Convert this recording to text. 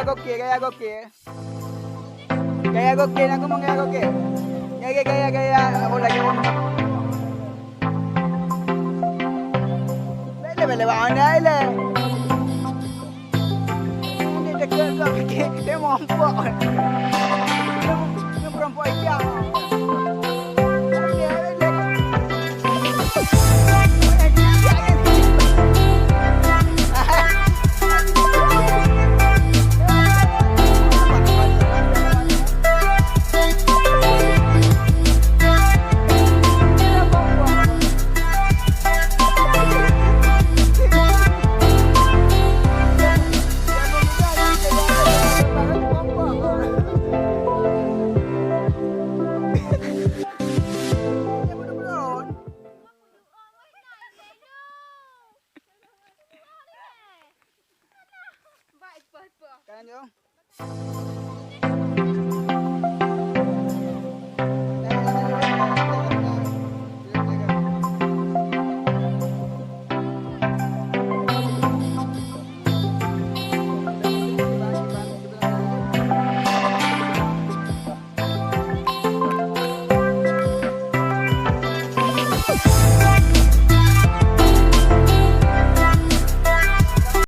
gokil, gaya gokil. Gaya gokil, aku mau gaya gokil. Gaya. Oh, lagi mau. Bele mana ile? Ini dekat kau fikir dia mampu. Dia perempuan yang. Kan jom.